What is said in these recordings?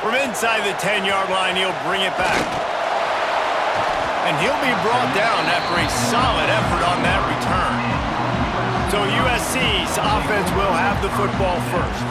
From inside the 10-yard line, he'll bring it back. And he'll be brought down after a solid effort on that return. So USC's offense will have the football first.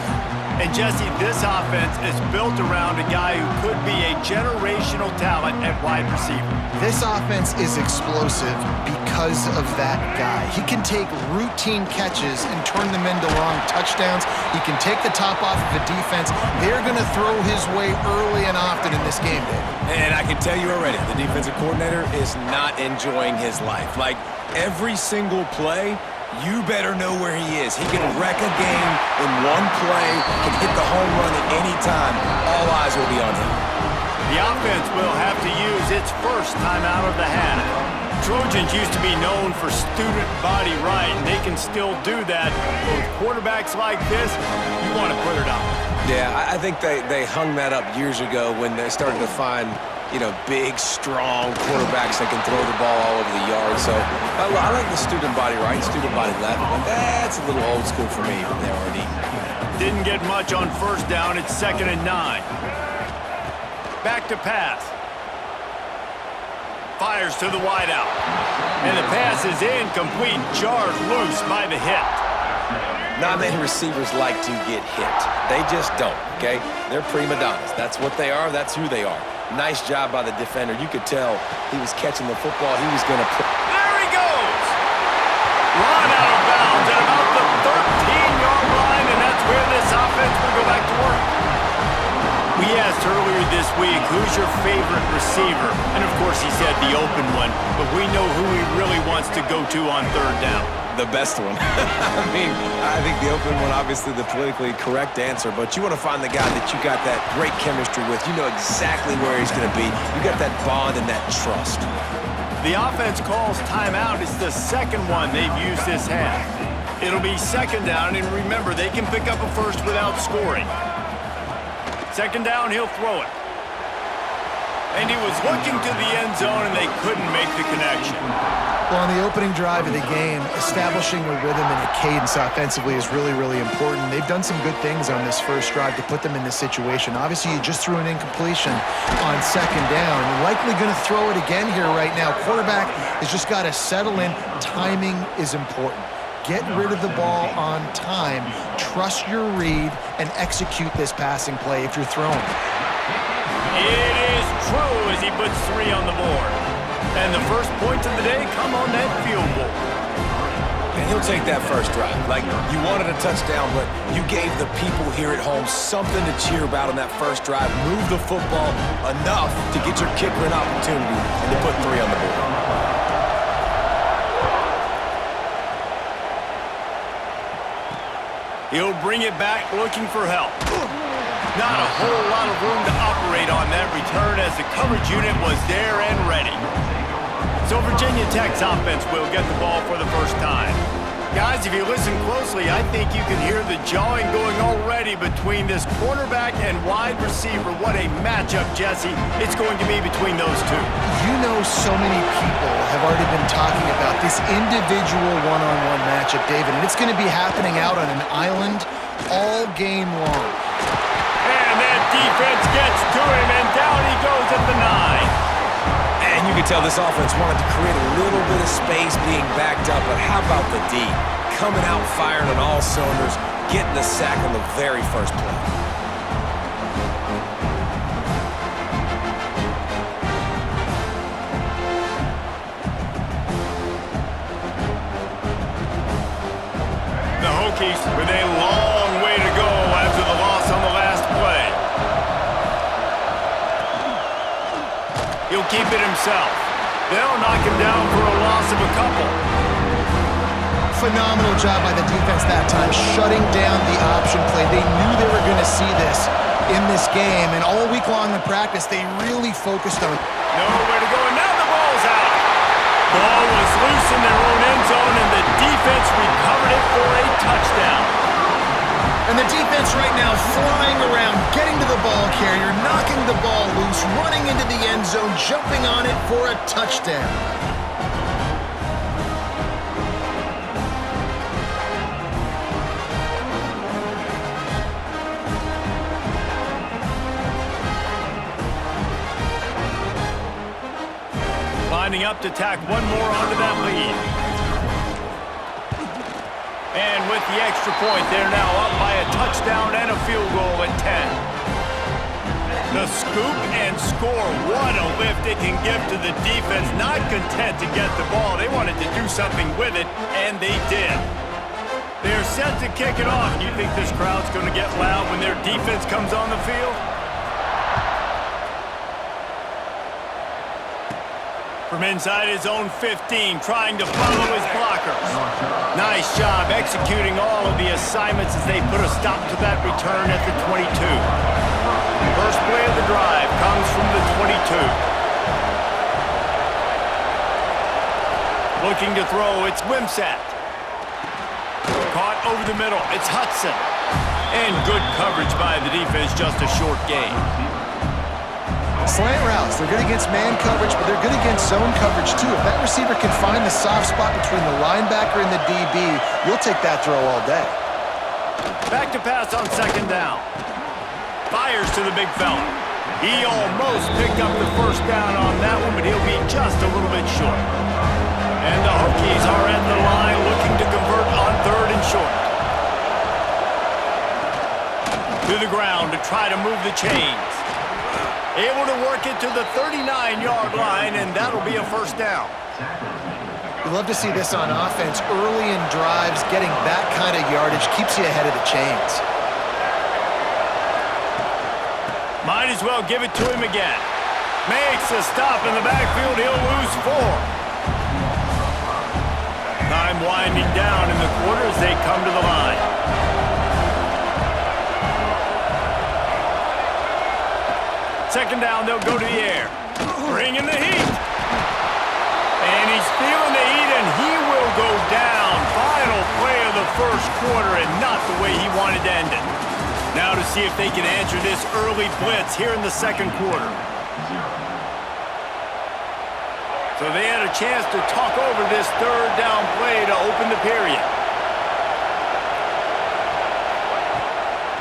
And Jesse, this offense is built around a guy who could be a generational talent at wide receiver. This offense is explosive because of that guy. He can take routine catches and turn them into long touchdowns. He can take the top off of a defense. They're going to throw his way early and often in this game, David. And I can tell you already, the defensive coordinator is not enjoying his life. Like, every single play, you better know where he is. He can wreck a game in one play, can hit the home run at any time. All eyes will be on him. The offense will have to use its first time out of the half. Trojans used to be known for student body right, and they can still do that. But with quarterbacks like this, you want to put it up. Yeah, I think they hung that up years ago when they started to find, big, strong quarterbacks that can throw the ball all over the yard. So I like the student body right, student body left, but that's a little old school for me there, RD. Didn't get much on first down. It's 2nd and 9. Back to pass. Fires to the wideout. And the pass is incomplete, jarred loose by the hit. Not many receivers like to get hit. They just don't, okay? They're prima donnas. That's what they are. That's who they are. Nice job by the defender. You could tell he was catching the football. He was going to put... There he goes! Run out of bounds at about the 13-yard line, and that's where this offense will go back to work. We asked earlier this week, who's your favorite receiver? And of course he said the open one, but we know who he really wants to go to on third down. The best one. I think the open one, obviously the politically correct answer, but you want to find the guy that you got that great chemistry with. You know exactly where he's going to be. You got that bond and that trust. The offense calls timeout. It's the second one they've used this half. It'll be 2nd down, and remember, they can pick up a first without scoring. 2nd down, he'll throw it. And he was looking to the end zone, and they couldn't make the connection. Well, on the opening drive of the game, establishing a rhythm and a cadence offensively is really, really important. They've done some good things on this first drive to put them in this situation. Obviously, you just threw an incompletion on 2nd down. You're likely going to throw it again here right now. Quarterback has just got to settle in. Timing is important. Get rid of the ball on time. Trust your read and execute this passing play if you're throwing. It is true as he puts 3 on the board. And the first points of the day come on that field goal. And he'll take that first drive. Like, you wanted a touchdown, but you gave the people here at home something to cheer about on that first drive. Move the football enough to get your kicker an opportunity and to put 3 on the board. He'll bring it back looking for help. Not a whole lot of room to operate on that return as the coverage unit was there and ready. So Virginia Tech's offense will get the ball for the first time. Guys, if you listen closely, I think you can hear the jawing going already between this quarterback and wide receiver. What a matchup, Jesse, it's going to be between those two. You know, so many people have already been talking about this individual one-on-one matchup, David, and it's going to be happening out on an island all game long. And that defense gets to him, and down he goes at the 9. And you can tell this offense wanted to create a little bit of space being backed up, but how about the D? Coming out firing on all cylinders, getting the sack on the very first play. The Hokies with a long way to go after the loss on the last play. He'll keep it himself. They'll knock him down for a loss of a couple. Phenomenal job by the defense that time, shutting down the option play. They knew they were going to see this in this game, and all week long in practice, they really focused on it. Nowhere to go, and now the ball's out. Ball was loose in their own end zone, and the defense recovered it for a touchdown. And the defense right now flying around, getting to the ball carrier, knocking the ball loose, running into the end zone, jumping on it for a touchdown. Lining up to tack one more onto that lead. And with the extra point, they're now up by a touchdown and a field goal at 10. The scoop and score. What a lift it can give to the defense. Not content to get the ball. They wanted to do something with it, and they did. They're set to kick it off. You think this crowd's going to get loud when their defense comes on the field? From inside his own 15, trying to follow his blockers. Nice job executing all of the assignments as they put a stop to that return at the 22. First play of the drive comes from the 22. Looking to throw, it's Wimsatt. Caught over the middle, it's Hudson. And good coverage by the defense, just a short gain. Slant routes, they're good against man coverage, but they're good against zone coverage too. If that receiver can find the soft spot between the linebacker and the DB, you'll take that throw all day. Back to pass on second down. Fires to the big fella. He almost picked up the first down on that one, but he'll be just a little bit short. And the Hokies are at the line looking to convert on third and short. To the ground to try to move the chains. Able to work it to the 39-yard line, and that'll be a first down. You love to see this on offense. Early in drives, getting that kind of yardage keeps you ahead of the chains. Might as well give it to him again. Makes a stop in the backfield. He'll lose 4. Time winding down in the quarter as they come to the line. Second down, they'll go to the air. Bringing the heat. And he's feeling the heat, and he will go down. Final play of the first quarter, and not the way he wanted to end it. Now to see if they can answer this early blitz here in the second quarter. So they had a chance to talk over this third down play to open the period.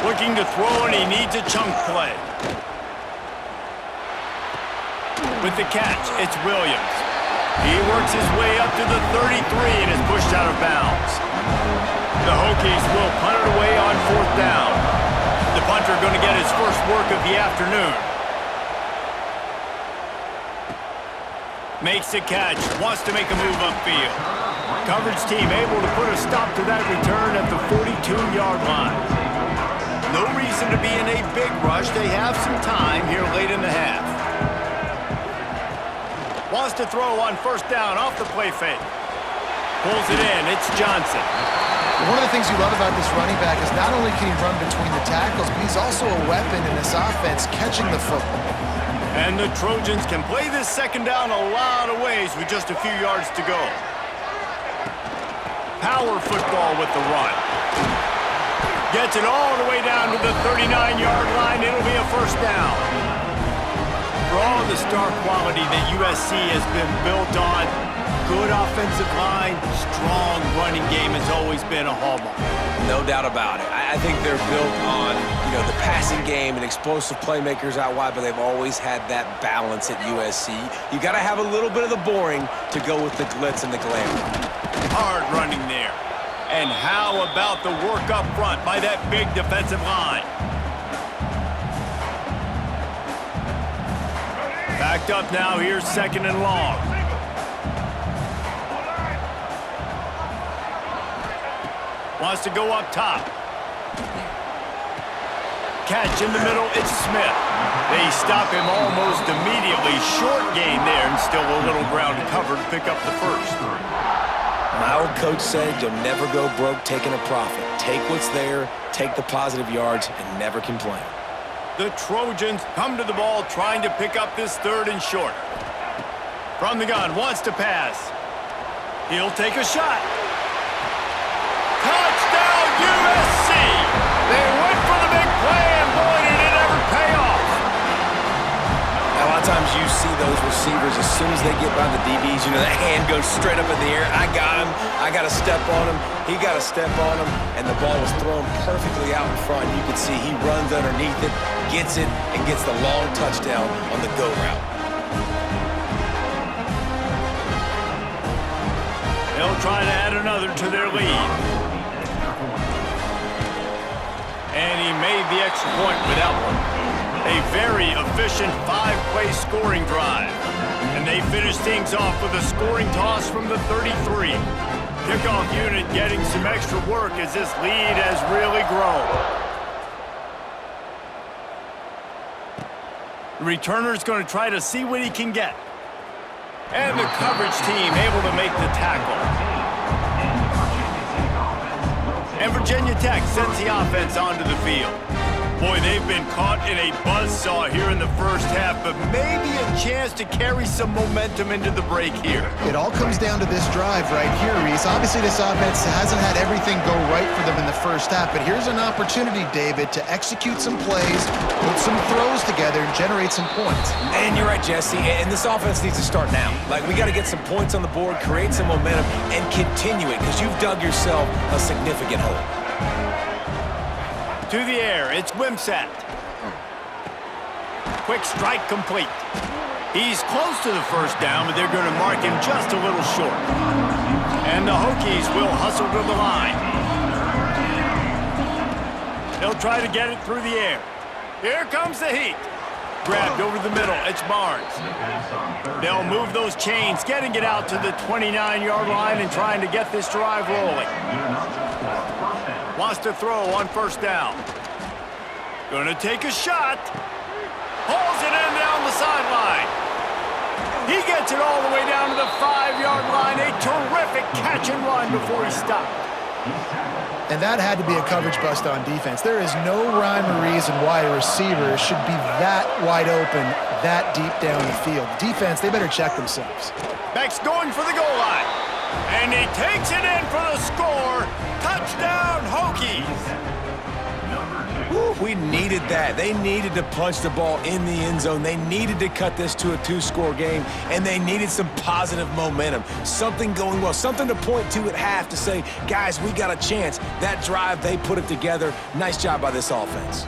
Looking to throw, and he needs a chunk play. With the catch, it's Williams. He works his way up to the 33 and is pushed out of bounds. The Hokies will punt it away on fourth down. The punter going to get his first work of the afternoon. Makes the catch, wants to make a move upfield. Coverage team able to put a stop to that return at the 42-yard line. No reason to be in a big rush. They have some time here late in the half. Wants to throw on first down off the play fake. Pulls it in. It's Johnson. One of the things you love about this running back is not only can he run between the tackles, but he's also a weapon in this offense, catching the football. And the Trojans can play this second down a lot of ways with just a few yards to go. Power football with the run. Gets it all the way down to the 39-yard line. It'll be a first down. For all the star quality that USC has been built on, good offensive line, strong running game has always been a hallmark. No doubt about it. I think they're built on, the passing game and explosive playmakers out wide, but they've always had that balance at USC. You got to have a little bit of the boring to go with the glitz and the glamour. Hard running there. And how about the work up front by that big defensive line? Backed up now, here's second and long. Wants to go up top. Catch in the middle, it's Smith. They stop him almost immediately. Short gain there, and still a little ground to cover to pick up the first. My old coach said you'll never go broke taking a profit. Take what's there, take the positive yards, and never complain. The Trojans come to the ball trying to pick up this third and short. From the gun, wants to pass. He'll take a shot. Touchdown USC! They went for the big play, and boy, did it ever pay off. A lot of times you see those receivers, as soon as they get by the DBs, that hand goes straight up in the air. I got him. I got to step on him. He got to step on him. And the ball was thrown perfectly out in front. You can see he runs underneath it, gets it, and gets the long touchdown on the go route. They'll try to add another to their lead. And he made the extra point with that one. A very efficient 5-play scoring drive. And they finish things off with a scoring toss from the 33. Kickoff unit getting some extra work as this lead has really grown. The returner's going to try to see what he can get. And the coverage team able to make the tackle. And Virginia Tech sends the offense onto the field. Boy, they've been caught in a buzzsaw here in the first half, but maybe a chance to carry some momentum into the break here. It all comes down to this drive right here, Reese. Obviously, this offense hasn't had everything go right for them in the first half, but here's an opportunity, David, to execute some plays, put some throws together, and generate some points. And you're right, Jesse, and this offense needs to start now. Like, we got to get some points on the board, create some momentum, and continue it, because you've dug yourself a significant hole. To the air, it's Wimsatt. Quick strike complete. He's close to the first down, but they're going to mark him just a little short. And the Hokies will hustle to the line. They'll try to get it through the air. Here comes the heat. Grabbed over the middle, it's Barnes. They'll move those chains, getting it out to the 29-yard line and trying to get this drive rolling. Wants to throw on first down. Gonna take a shot. Pulls it in down the sideline. He gets it all the way down to the 5-yard line. A terrific catch and run before he stopped. And that had to be a coverage bust on defense. There is no rhyme or reason why a receiver should be that wide open, that deep down the field. Defense, they better check themselves. Beck's going for the goal line. And he takes it in for the score. Touchdown, Hokies. Woo, we needed that. They needed to punch the ball in the end zone. They needed to cut this to a 2-score game, and they needed some positive momentum. Something going well, something to point to at half to say, guys, we got a chance. That drive, they put it together. Nice job by this offense.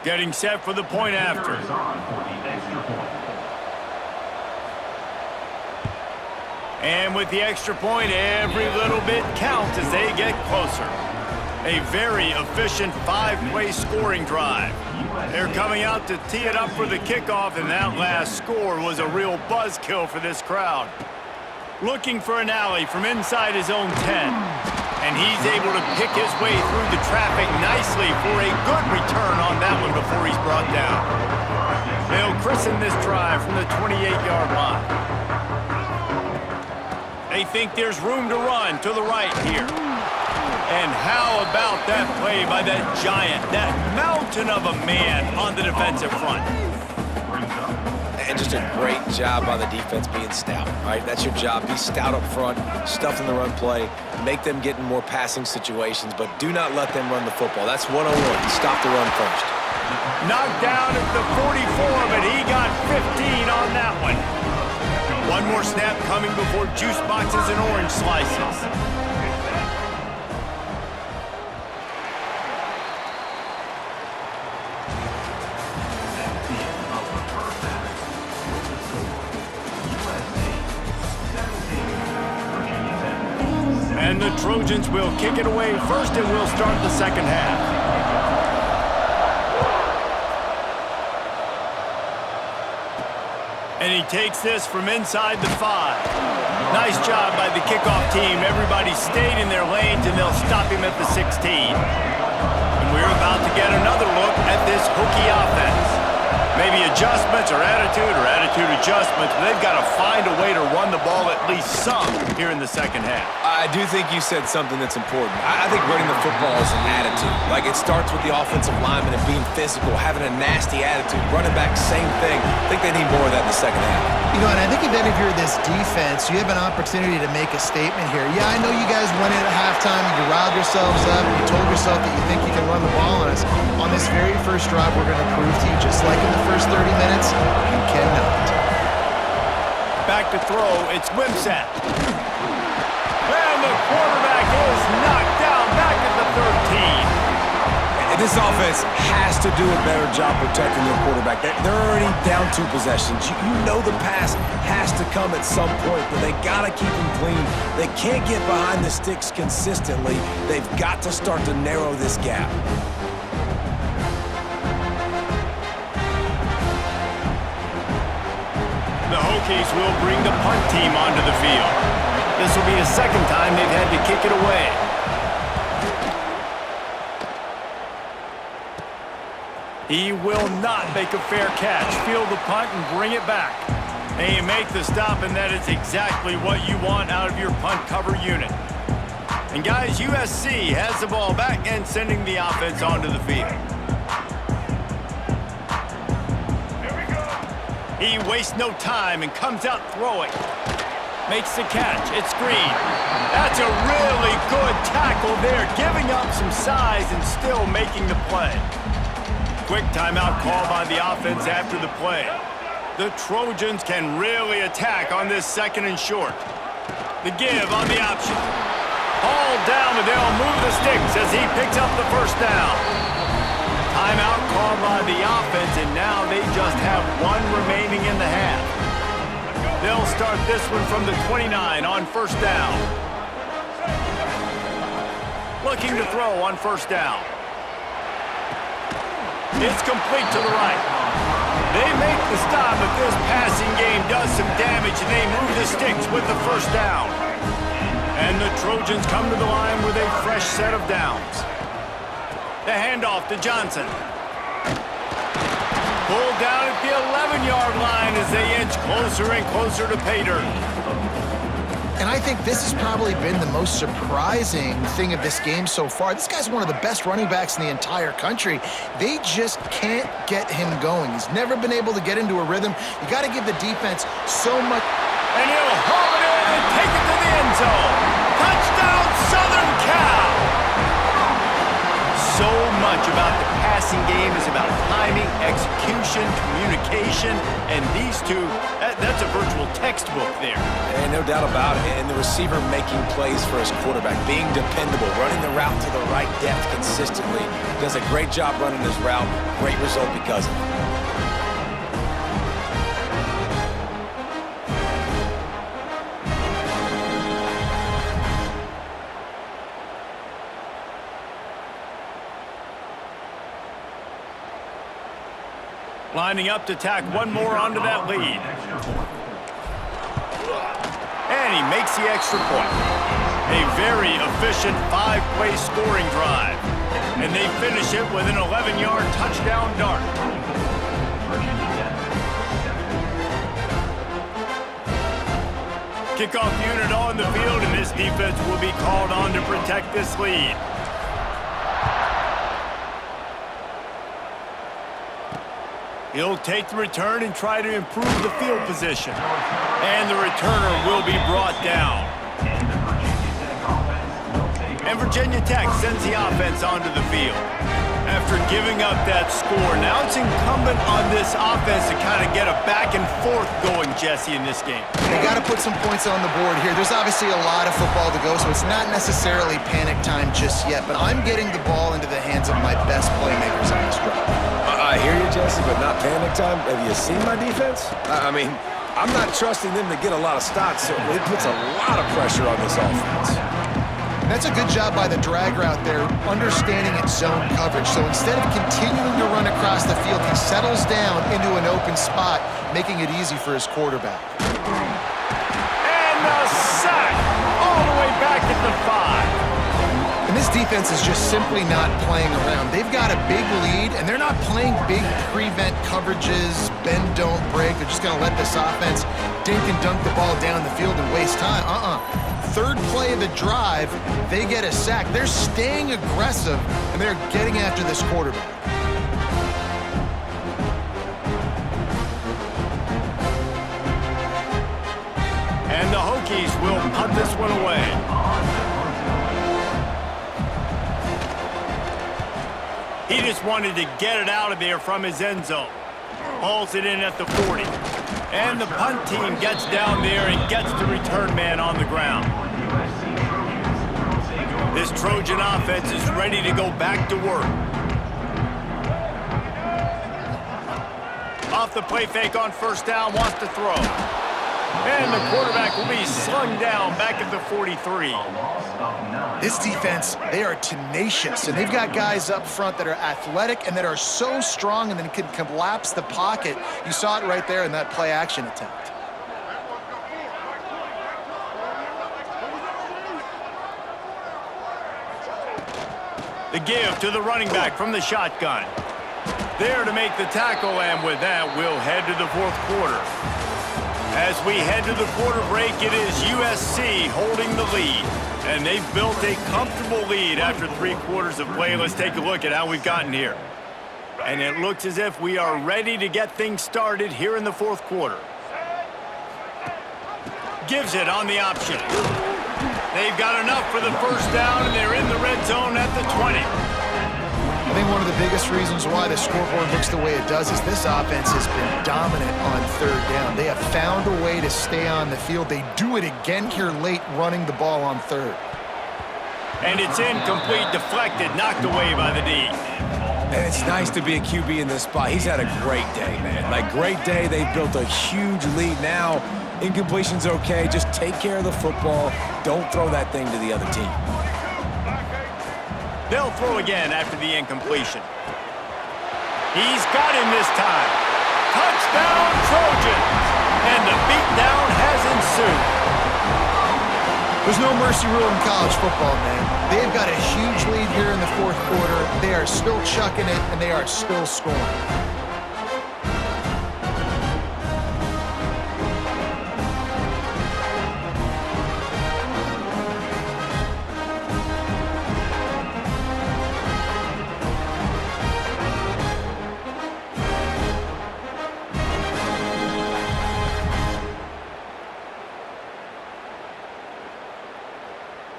Getting set for the point after. And with the extra point, every little bit counts as they get closer. A very efficient 5-play scoring drive. They're coming out to tee it up for the kickoff, and that last score was a real buzzkill for this crowd. Looking for an alley from inside his own 10. And he's able to pick his way through the traffic nicely for a good return on that one before he's brought down. They'll christen this drive from the 28-yard line. They think there's room to run to the right here. And how about that play by that giant, that mountain of a man on the defensive front? And just a great job by the defense being stout, right? That's your job. Be stout up front, stuff in the run play, make them get in more passing situations, but do not let them run the football. That's 101. Stop the run first. Knocked down at the 44, but he got 15 on that one. One more snap coming before juice boxes and orange slices. And the Trojans will kick it away first, and we'll start the second half. And he takes this from inside the 5. Nice job by the kickoff team. Everybody stayed in their lanes, and they'll stop him at the 16. And we're about to get another look at this Hokie offense. Maybe adjustments or attitude adjustments, but they've got to find a way to run the ball at least some here in the second half. I do think you said something that's important. I think running the football is an attitude. Like, it starts with the offensive lineman and being physical, having a nasty attitude. Running back, same thing. I think they need more of that in the second half. You know, and I think if you're this defense, you have an opportunity to make a statement here. Yeah, I know you guys went in at halftime and you riled yourselves up and you told yourself that you think you can run the ball on us. On this very first drive, we're going to prove to you, just like in the first 30 minutes, you cannot. Back to throw, it's Wimsatt. And the quarterback is knocked down back at the 13. This offense has to do a better job protecting their quarterback. They're already down 2 possessions. You know the pass has to come at some point, but they got to keep them clean. They can't get behind the sticks consistently. They've got to start to narrow this gap. The Hokies will bring the punt team onto the field. This will be the second time they've had to kick it away. He will not make a fair catch. Field the punt and bring it back. And you make the stop, and that is exactly what you want out of your punt cover unit. And guys, USC has the ball back and sending the offense onto the field. He wastes no time and comes out throwing. Makes the catch. It's Green. That's a really good tackle there, giving up some size and still making the play. Quick timeout call by the offense after the play. The Trojans can really attack on this 2nd and short. The give on the option. All down, and they'll move the sticks as he picks up the 1st down. Timeout called by the offense, and now they just have 1 remaining in the half. They'll start this one from the 29 on 1st down. Looking to throw on 1st down. It's complete to the right. They make the stop, but this passing game does some damage, and they move the sticks with the 1st down. And the Trojans come to the line with a fresh set of downs. The handoff to Johnson. Pulled down at the 11-yard line as they inch closer and closer to pay dirt. And I think this has probably been the most surprising thing of this game so far. This guy's one of the best running backs in the entire country. They just can't get him going. He's never been able to get into a rhythm. You got to give the defense so much. And he'll haul it in and take it to the end zone. Touchdown, Southern Cal! So much about the passing game is about timing, execution, communication, and these two, that's a virtual textbook there. And no doubt about it. And the receiver making plays for his quarterback, being dependable, running the route to the right depth consistently. Does a great job running his route. Great result because of it. Lining up to tack 1 more onto that lead. And he makes the extra point. A very efficient 5-play scoring drive. And they finish it with an 11-yard touchdown dart. Kickoff unit on the field, and this defense will be called on to protect this lead. He'll take the return and try to improve the field position. And the returner will be brought down. And Virginia Tech sends the offense onto the field. After giving up that score, now it's incumbent on this offense to kind of get a back and forth going, Jesse, in this game. They got to put some points on the board here. There's obviously a lot of football to go, so it's not necessarily panic time just yet, but I'm getting the ball into the hands of my best playmakers on this drive. I hear you, Jesse, but not panic time. Have you seen my defense? I mean, I'm not trusting them to get a lot of stops, so it puts a lot of pressure on this offense. That's a good job by the drag route there, understanding its zone coverage. So instead of continuing to run across the field, he settles down into an open spot, making it easy for his quarterback. And the sack all the way back at the 5. And this defense is just simply not playing around. They've got a big lead, and they're not playing big prevent coverages, bend, don't break. They're just going to let this offense dink and dunk the ball down the field and waste time. 3rd play of the drive, they get a sack. They're staying aggressive, and they're getting after this quarterback. And the Hokies will punt this one away. He just wanted to get it out of there from his end zone. Hauls it in at the 40. And the punt team gets down there and gets the return man on the ground. This Trojan offense is ready to go back to work. off the play fake on first down, wants to throw. And the quarterback will be slung down back at the 43. This defense, they are tenacious, and they've got guys up front that are athletic and that are so strong and then can collapse the pocket. You saw it right there in that play-action attempt. The give to the running back from the shotgun. There to make the tackle, and with that, we'll head to the fourth quarter. As we head to the quarter break, it is USC holding the lead. And they've built a comfortable lead after 3 quarters of play. Let's take a look at how we've gotten here. And it looks as if we are ready to get things started here in the fourth quarter. Gives it on the option. They've got enough for the first down, and they're in the red zone at the 20. I think one of the biggest reasons why the scoreboard looks the way it does is this offense has been dominant on third down. They have found a way to stay on the field. They do it again here late, running the ball on third. And it's incomplete, deflected, knocked away by the D. And it's nice to be a QB in this spot. He's had a great day, man. Like, great day. They've built a huge lead now. Incompletion's okay. Just take care of the football. Don't throw that thing to the other team. They'll throw again after the incompletion. He's got him this time. Touchdown, Trojans! And the beatdown has ensued. There's no mercy rule in college football, man. They've got a huge lead here in the fourth quarter. They are still chucking it, and they are still scoring.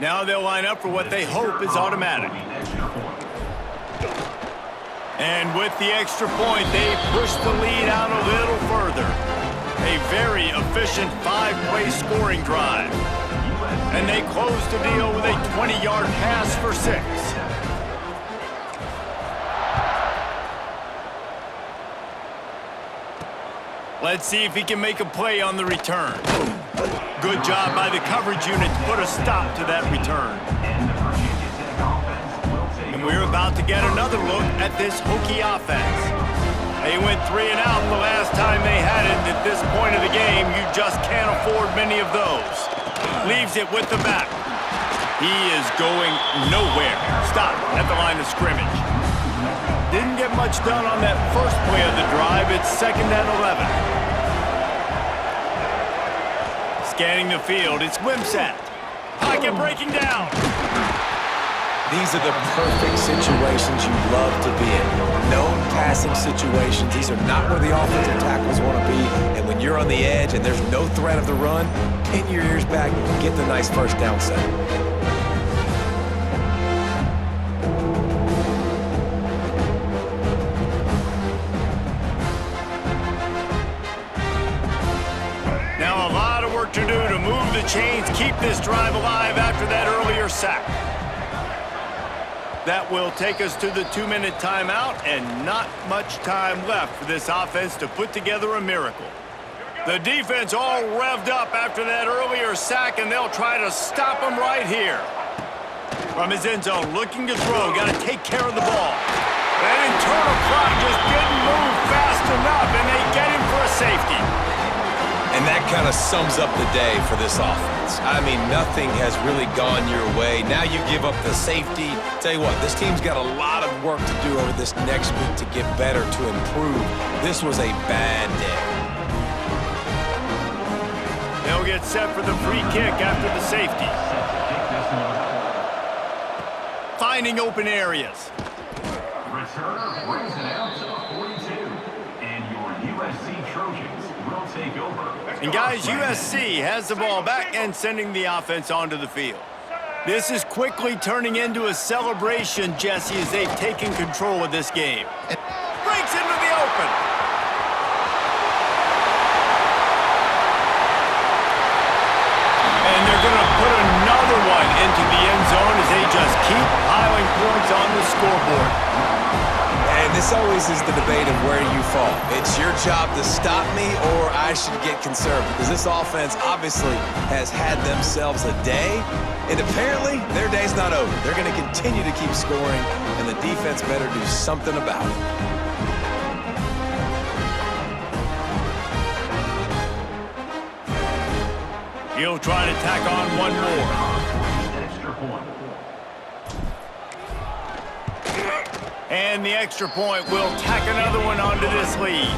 Now they'll line up for what they hope is automatic. And with the extra point, they push the lead out a little further. A very efficient 5-play scoring drive. And they close the deal with a 20-yard pass for 6. Let's see if he can make a play on the return. Good job by the coverage unit to put a stop to that return. And we're about to get another look at this Hokie offense. They went 3 and out the last time they had it. At this point of the game, you just can't afford many of those. Leaves it with the back. He is going nowhere. Stop at the line of scrimmage. Didn't get much done on that first play of the drive. It's 2nd and 11. Scanning the field, it's Wimsatt. Pocket breaking down. These are the perfect situations you love to be in. Known passing situations. These are not where the offensive tackles want to be. And when you're on the edge and there's no threat of the run, pin your ears back and get the nice first down set. To do to move the chains, keep this drive alive after that earlier sack. That will take us to the 2-minute timeout, and not much time left for this offense to put together a miracle. The defense all revved up after that earlier sack, and they'll try to stop him right here. From his end zone, looking to throw, got to take care of the ball. That internal clock just didn't move fast enough, and they get him for a safety. And that kind of sums up the day for this offense. I mean, nothing has really gone your way. Now you give up the safety. Tell you what, this team's got a lot of work to do over this next week to get better, to improve. This was a bad day. They'll get set for the free kick after the safety. Finding open areas. Returner brings it out to the 42. And your USC Trojans will take over. And guys, USC has the ball back and sending the offense onto the field. This is quickly turning into a celebration, Jesse, as they've taken control of this game. Breaks into the open. And they're going to put another one into the end zone as they just keep piling points on the scoreboard. And this always is the debate of where you fall. It's your job to stop me or I should get conservative because this offense obviously has had themselves a day, and apparently their day's not over. They're going to continue to keep scoring, and the defense better do something about it. He'll try to tack on one more. Extra point. And the extra point will tack another one onto this lead.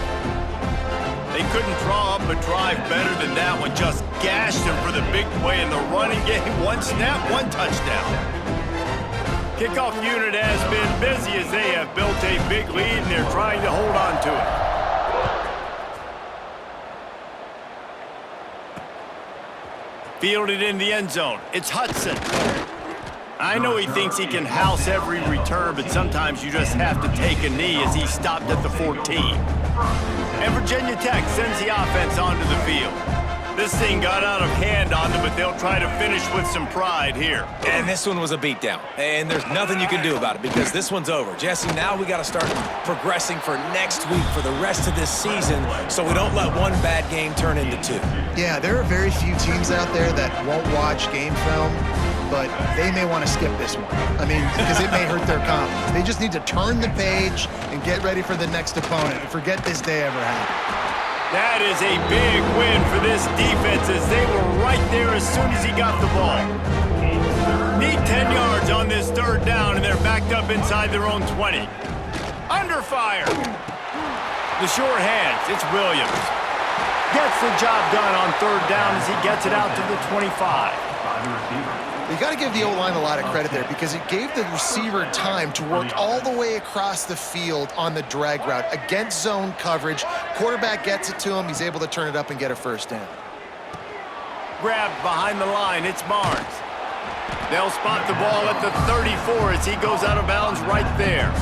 They couldn't draw up a drive better than that one. Just gashed him for the big play in the running game. One snap, one touchdown. Kickoff unit has been busy as they have built a big lead and they're trying to hold on to it. Fielded in the end zone. It's Hudson. I know he thinks he can house every return, but sometimes you just have to take a knee as he stopped at the 14. And Virginia Tech sends the offense onto the field. This thing got out of hand on them, but they'll try to finish with some pride here. And this one was a beatdown, and there's nothing you can do about it because this one's over. Jesse, now we got to start progressing for next week, for the rest of this season, so we don't let one bad game turn into two. Yeah, there are very few teams out there that won't watch game film, but they may want to skip this one. I mean, because it may hurt their confidence. They just need to turn the page and get ready for the next opponent and forget this day ever happened. That is a big win for this defense as they were right there as soon as he got the ball. Need 10 yards on this third down, and they're backed up inside their own 20. Under fire. The short hands, it's Williams. Gets the job done on third down as he gets it out to the 25. You got to give the O-line a lot of credit there because it gave the receiver time to work all the way across the field on the drag route against zone coverage. Quarterback gets it to him. He's able to turn it up and get a first down. Grabbed behind the line. It's Barnes. They'll spot the ball at the 34 as he goes out of bounds right there.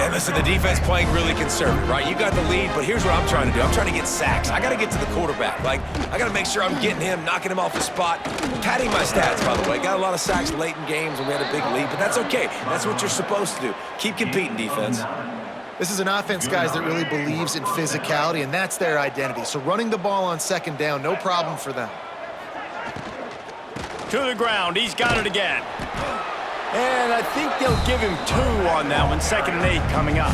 And listen, the defense playing really conservative, right? You got the lead, but here's what I'm trying to do. I'm trying to get sacks. I got to get to the quarterback. Like, I got to make sure I'm getting him, knocking him off the spot. Padding my stats, by the way. Got a lot of sacks late in games when we had a big lead, but that's okay. That's what you're supposed to do. Keep competing, defense. This is an offense, guys, that really believes in physicality, and that's their identity. So running the ball on second down, no problem for them. To the ground. He's got it again. And I think they'll give him 2 on that one. 2nd and 8 coming up.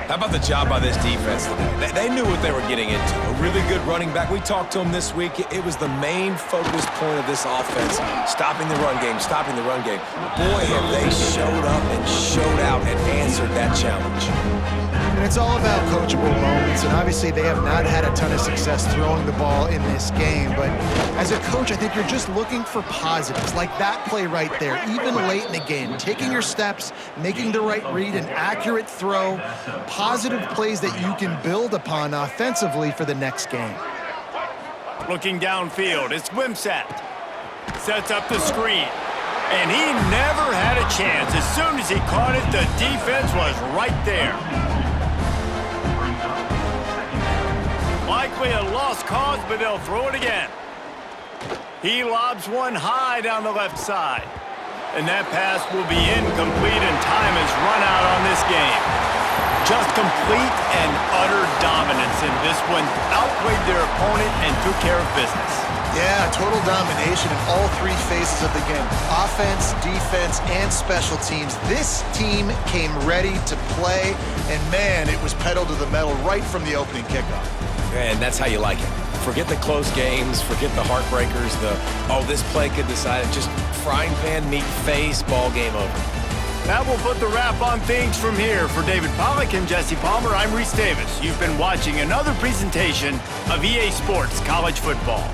How about the job by this defense today? They knew what they were getting into. A really good running back. We talked to him this week. It was the main focus point of this offense. Stopping the run game, stopping the run game. Boy, have they showed up and showed out and answered that challenge. And it's all about coachable moments, and obviously they have not had a ton of success throwing the ball in this game, but as a coach, I think you're just looking for positives, like that play right there, even late in the game, taking your steps, making the right read, an accurate throw, positive plays that you can build upon offensively for the next game. Looking downfield, it's Wimsatt. Sets up the screen. And he never had a chance. As soon as he caught it, the defense was right there. Likely a lost cause, but they'll throw it again. He lobs one high down the left side. And that pass will be incomplete, and time has run out on this game. Just complete and utter dominance in this one. Outplayed their opponent and took care of business. Yeah, total domination in all 3 phases of the game. Offense, defense, and special teams. This team came ready to play, and man, it was pedal to the metal right from the opening kickoff. And that's how you like it. Forget the close games, forget the heartbreakers, this play could decide it. Just frying pan, meat face, ball game over. That will put the wrap on things from here. For David Pollack and Jesse Palmer, I'm Reese Davis. You've been watching another presentation of EA Sports College Football.